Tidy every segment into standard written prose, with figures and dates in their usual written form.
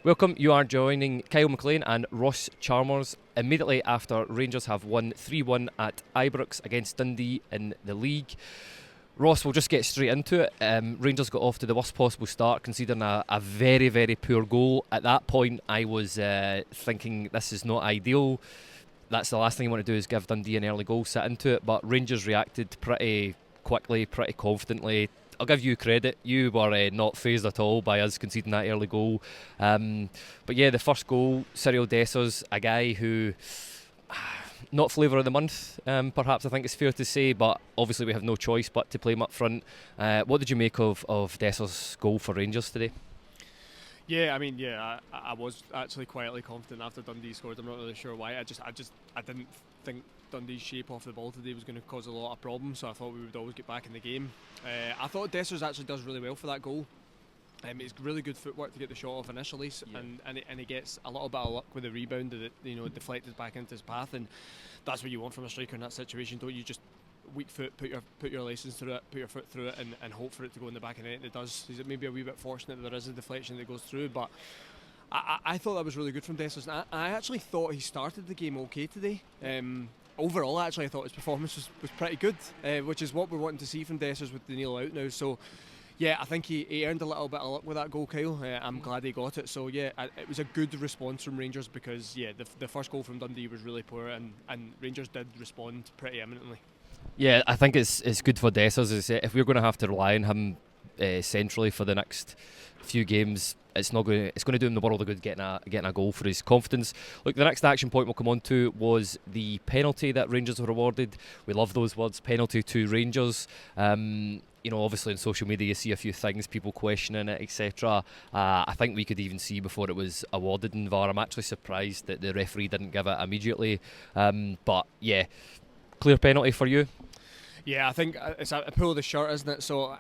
Welcome, you are joining Kyle McLean and Ross Chalmers immediately after Rangers have won 3-1 at Ibrox against Dundee in the league. Ross, we'll just get straight into it. Rangers got off to the worst possible start, conceding a very, very poor goal. At that point, I was thinking this is not ideal. That's the last thing you want to do is give Dundee an early goal, sit into it. But Rangers reacted pretty quickly, pretty confidently. I'll give you credit. You were not fazed at all by us conceding that early goal. But yeah, the first goal, Cyriel Dessers, a guy who, not flavour of the month, perhaps I think it's fair to say, but obviously we have no choice but to play him up front. What did you make of Dessers' goal for Rangers today? Yeah, I was actually quietly confident after Dundee scored. I'm not really sure why. I didn't think Dundee's shape off the ball today was going to cause a lot of problems, so I thought we would always get back in the game. I thought Dessers actually does really well for that goal. It's really good footwork to get the shot off initially, yeah. and he gets a little bit of luck with the rebound that deflected back into his path, and that's what you want from a striker in that situation. Don't you just weak foot, put your license through it, put your foot through it, and hope for it to go in the back of the net. And it does. Is it maybe a wee bit fortunate that there is a deflection that goes through, but I thought that was really good from Dessers. And I actually thought he started the game okay today. Overall, actually, I thought his performance was pretty good, which is what we're wanting to see from Dessers with Daniil out now. So, yeah, I think he earned a little bit of luck with that goal, Kyle. I'm glad he got it. So, yeah, it was a good response from Rangers because, yeah, the first goal from Dundee was really poor and Rangers did respond pretty eminently. Yeah, I think it's good for Dessers. If we're going to have to rely on him centrally for the next few games, it's going to do him the world of good getting a goal for his confidence. Look, the next action point we'll come on to was the penalty that Rangers were awarded. We love those words, penalty to Rangers. Obviously on social media you see a few things, people questioning it, etc. I think we could even see before it was awarded in VAR. I'm actually surprised that the referee didn't give it immediately. But yeah, clear penalty for you. Yeah, I think it's a pull of the shirt, isn't it? So,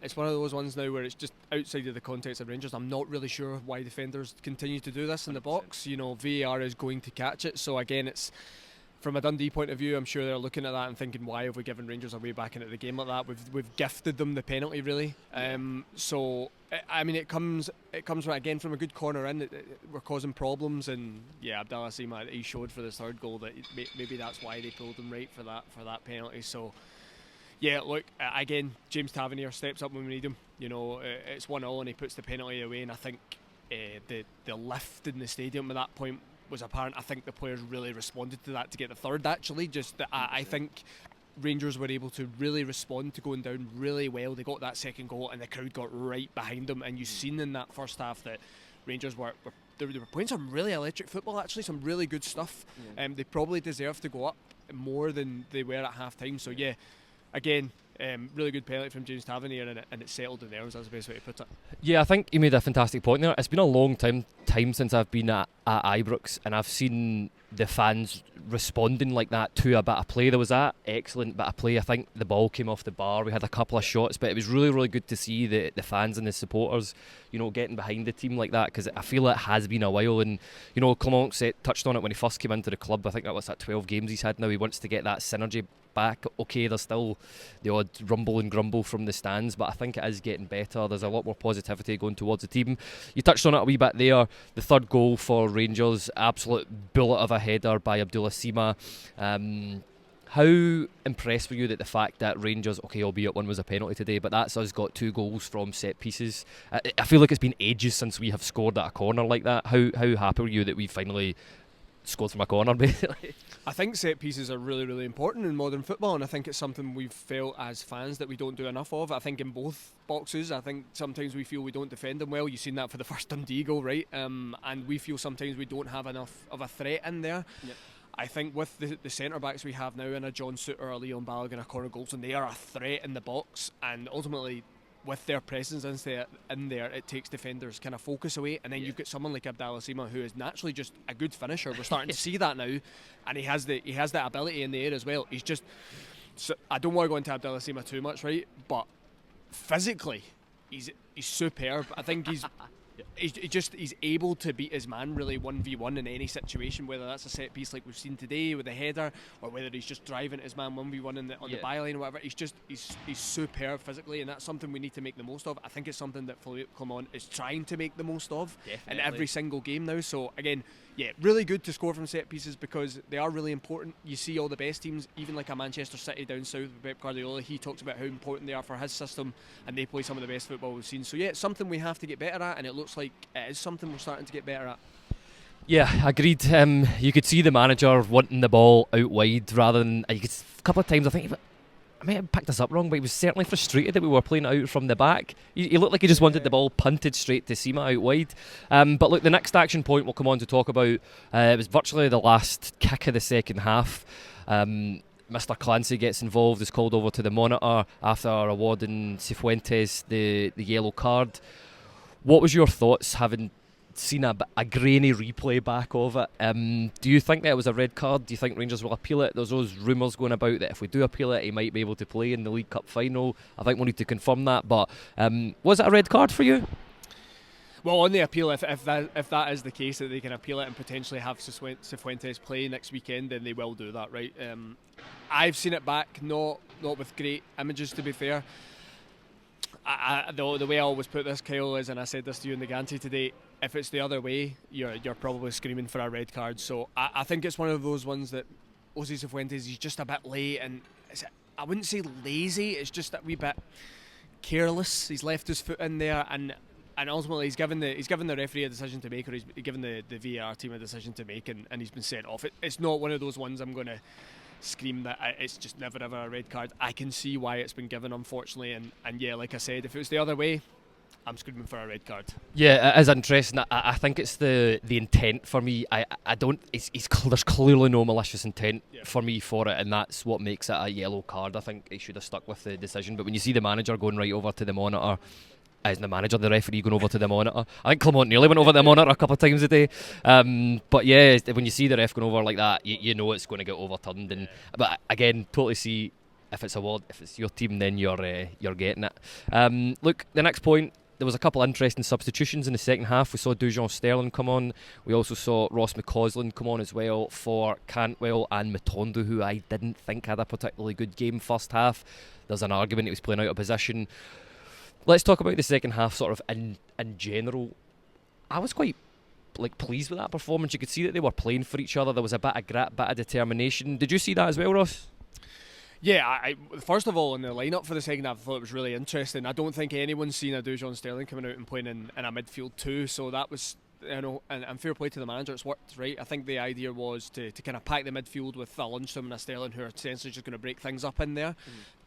it's one of those ones now where it's just outside of the context of Rangers. I'm not really sure why defenders continue to do this in the box. VAR is going to catch it. So again, it's from a Dundee point of view. I'm sure they're looking at that and thinking, why have we given Rangers a way back into the game like that? We've gifted them the penalty, really. It comes from a good corner in. We're causing problems, and yeah, Abdallah Sima, he showed for this third goal that maybe that's why they pulled him right for that penalty. So. Yeah, look, again, James Tavernier steps up when we need him. It's 1-1 and he puts the penalty away, and I think the lift in the stadium at that point was apparent. I think the players really responded to that to get the third, actually. I think Rangers were able to really respond to going down really well. They got that second goal and the crowd got right behind them, and you've seen in that first half that Rangers were playing some really electric football, actually, some really good stuff. They probably deserved to go up more than they were at half-time, so yeah. Again, really good penalty from James Tavernier, and it settled the nerves. That's the best way to put it. Yeah, I think you made a fantastic point there. It's been a long time since I've been at Ibrox, and I've seen the fans responding like that to a bit of play. There was that excellent bit of play. I think the ball came off the bar. We had a couple of shots, but it was really, really good to see the fans and the supporters, getting behind the team like that, because I feel it has been a while. And Clement touched on it when he first came into the club. I think that was 12 games he's had now. He wants to get that synergy back. Okay, there's still the odd rumble and grumble from the stands, but I think it is getting better. There's a lot more positivity going towards the team. You touched on it a wee bit there. The third goal for Rangers, absolute bullet of a header by Abdallah Sima. How impressed were you that the fact that Rangers, okay, albeit one was a penalty today, but that's us got 2 goals from set pieces? I feel like it's been ages since we have scored at a corner like that. How happy were you that we finally scored from a corner, basically? I think set pieces are really, really important in modern football, and I think it's something we've felt as fans that we don't do enough of. I think in both boxes, I think sometimes we feel we don't defend them well. You've seen that for the first Dundee goal, right? And we feel sometimes we don't have enough of a threat in there. Yep. I think with the centre-backs we have now, in a John Souttar, a Leon Balogun, a Connor Goldson, they are a threat in the box, and ultimately with their presence in there, it takes defenders' kind of focus away, and then you've got someone like Abdallah Sima, who is naturally just a good finisher. We're starting to see that now, and he has that ability in the air as well. He's just, so I don't want to go into Abdallah Sima too much, right? But physically, he's superb. I think he's able to beat his man really 1v1 in any situation, whether that's a set piece like we've seen today with the header, or whether he's just driving his man 1v1 on the byline or whatever. He's superb physically, and that's something we need to make the most of. I think it's something that Philippe Clement is trying to make the most of in every single game now. So again, really good to score from set pieces, because they are really important. You see all the best teams, even like a Manchester City down south with Pep Guardiola, he talks about how important they are for his system, and they play some of the best football we've seen. So it's something we have to get better at, and it looks like it is something we're starting to get better at. Yeah, agreed. You could see the manager wanting the ball out wide rather than, a couple of times I think I may have picked this up wrong, but he was certainly frustrated that we were playing it out from the back. He looked like he just wanted the ball punted straight to Sima out wide. But look, the next action point we'll come on to talk about, it was virtually the last kick of the second half. Mr. Clancy gets involved, is called over to the monitor after awarding Cifuentes the yellow card. What was your thoughts having seen a grainy replay back of it? Do you think that it was a red card? Do you think Rangers will appeal it? There's those rumours going about that if we do appeal it, he might be able to play in the League Cup final. I think we'll need to confirm that, but was it a red card for you? Well, on the appeal, if that is the case, that they can appeal it and potentially have Cifuentes play next weekend, then they will do that, right? I've seen it back, not with great images, to be fair. The way I always put this, Kyle, is, and I said this to you in the Gantry today, if it's the other way, you're probably screaming for a red card. So I think it's one of those ones that Jose Cifuentes, he's just a bit late, and I wouldn't say lazy, it's just a wee bit careless. He's left his foot in there, and ultimately he's given the referee a decision to make, or he's given the VAR team a decision to make, and he's been sent off. It's not one of those ones I'm going to scream that it's just never ever a red card. I can see why it's been given, unfortunately, and yeah, like I said, if it was the other way, I'm screaming for a red card. Yeah, it is interesting. I think it's the intent for me. I don't. There's clearly no malicious intent for me for it, and that's what makes it a yellow card. I think he should have stuck with the decision. But when you see the manager going right over to the monitor, isn't the manager, the referee going over to the monitor? I think Clement nearly went over the monitor a couple of times a day. But yeah, when you see the ref going over like that, you know it's going to get overturned. But again, totally see if it's your team, then you're getting it. Look, the next point. There was a couple of interesting substitutions in the second half. We saw Dujon Sterling come on. We also saw Ross McCausland come on as well for Cantwell and Matondo, who I didn't think had a particularly good game first half. There's an argument he was playing out of position. Let's talk about the second half sort of in general. I was quite pleased with that performance. You could see that they were playing for each other. There was a bit of grit, bit of determination. Did you see that as well, Ross? Yeah, I first of all, in the lineup for the second half, I thought it was really interesting. I don't think anyone's seen a Dujon Sterling coming out and playing in a midfield too, so that was, and fair play to the manager, it's worked, right? I think the idea was to kind of pack the midfield with a Lundstram and a Sterling who are essentially just going to break things up in there.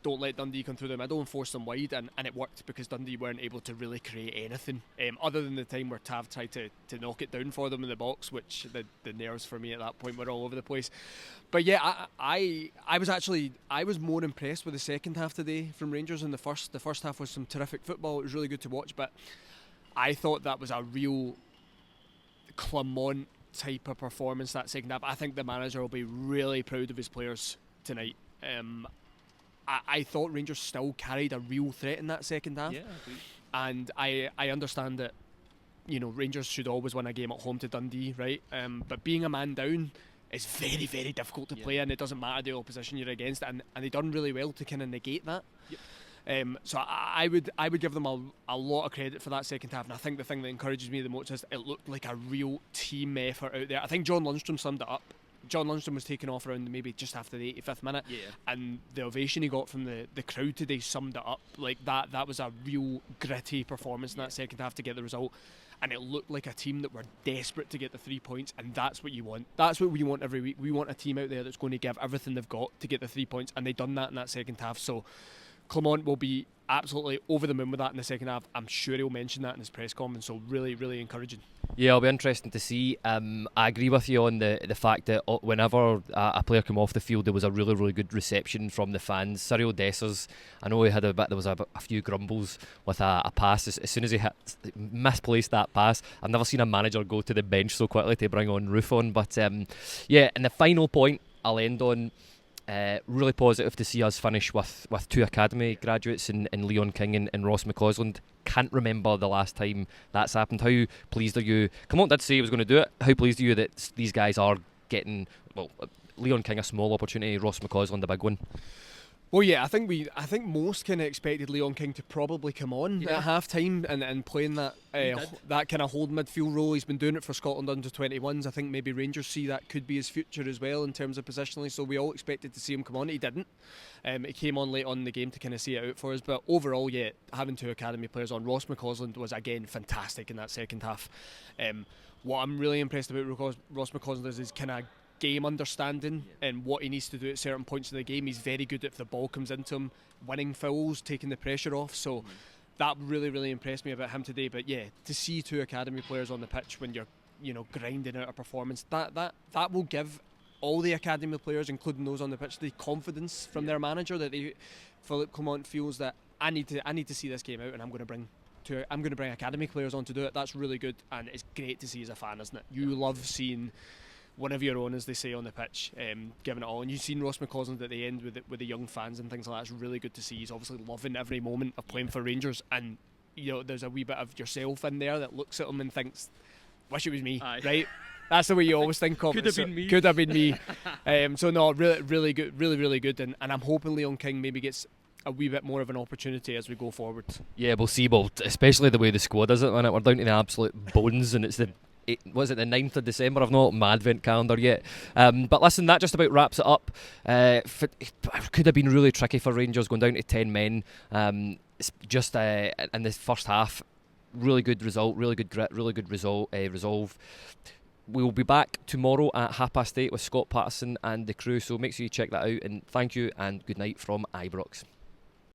Don't let Dundee come through the middle and force them wide, and it worked because Dundee weren't able to really create anything other than the time where Tav tried to knock it down for them in the box, which the nerves for me at that point were all over the place. But yeah, I was more impressed with the second half today from Rangers than the first. The first half was some terrific football. It was really good to watch, but I thought that was a real Clement type of performance, that second half. I think the manager will be really proud of his players tonight. I thought Rangers still carried a real threat in that second half. Yeah, and I understand that, Rangers should always win a game at home to Dundee, right? But being a man down is very, very difficult to play in. It doesn't matter the opposition you're against, and they done really well to kind of negate that. So I would give them a lot of credit for that second half, and I think the thing that encourages me the most is it looked like a real team effort out there. I think John Lundstram summed it up. John Lundstram was taken off around maybe just after the 85th minute, and the ovation he got from the crowd today summed it up. Like that was a real gritty performance in that second half to get the result, and it looked like a team that were desperate to get the 3 points, and that's what you want. That's what we want every week. We want a team out there that's going to give everything they've got to get the 3 points, and they've done that in that second half. So Clement will be absolutely over the moon with that in the second half. I'm sure he'll mention that in his press conference, so really, really encouraging. Yeah, it'll be interesting to see. I agree with you on the fact that whenever a player came off the field, there was a really, really good reception from the fans. Cyriel Dessers, I know there was a few grumbles with a pass. As soon as he misplaced that pass, I've never seen a manager go to the bench so quickly to bring on Ruffon. But and the final point I'll end on, really positive to see us finish with two academy graduates in Leon King and Ross McCausland. can't remember the last time that's happened. How pleased are you? Clement did say he was going to do it. How pleased are you that these guys are getting, well, Leon King a small opportunity, Ross McCausland a big one? Well, yeah, I think most kind of expected Leon King to probably come on at half time and playing that that kind of hold midfield role. He's been doing it for Scotland under 21s. I think maybe Rangers see that could be his future as well in terms of positionally. So we all expected to see him come on. He didn't. He came on late on in the game to kind of see it out for us. But overall, yeah, having 2 academy players on, Ross McCausland was again fantastic in that second half. What I'm really impressed about Ross McCausland is his kind of game understanding and what he needs to do at certain points in the game. He's very good if the ball comes into him, winning fouls, taking the pressure off. So that really impressed me about him today. But yeah, to see 2 academy players on the pitch when you're grinding out a performance, that will give all the academy players, including those on the pitch, the confidence from their manager that Philippe Clement feels that I need to see this game out, and I'm going to bring academy players on to do it. That's really good, and it's great to see as a fan, isn't it? You love seeing one of your own, as they say, on the pitch, giving it all. And you've seen Ross McCausland at the end with the young fans and things like that. It's really good to see. He's obviously loving every moment of playing for Rangers, and there's a wee bit of yourself in there that looks at him and thinks, wish it was me. Aye. Right? That's the way you always think of it. Could have been me. So no, really good, really good, and I'm hoping Leon King maybe gets a wee bit more of an opportunity as we go forward. Yeah, we'll see. Well, especially the way the squad is at the minute. We're down to the absolute bones, and it's the 9th of December? I've not opened my advent calendar yet. But listen, that just about wraps it up. It could have been really tricky for Rangers going down to 10 men. It's just in the first half. Really good result, really good grit, really good resolve. We will be back tomorrow at 8:30 with Scott Patterson and the crew, so make sure you check that out. And thank you and good night from Ibrox.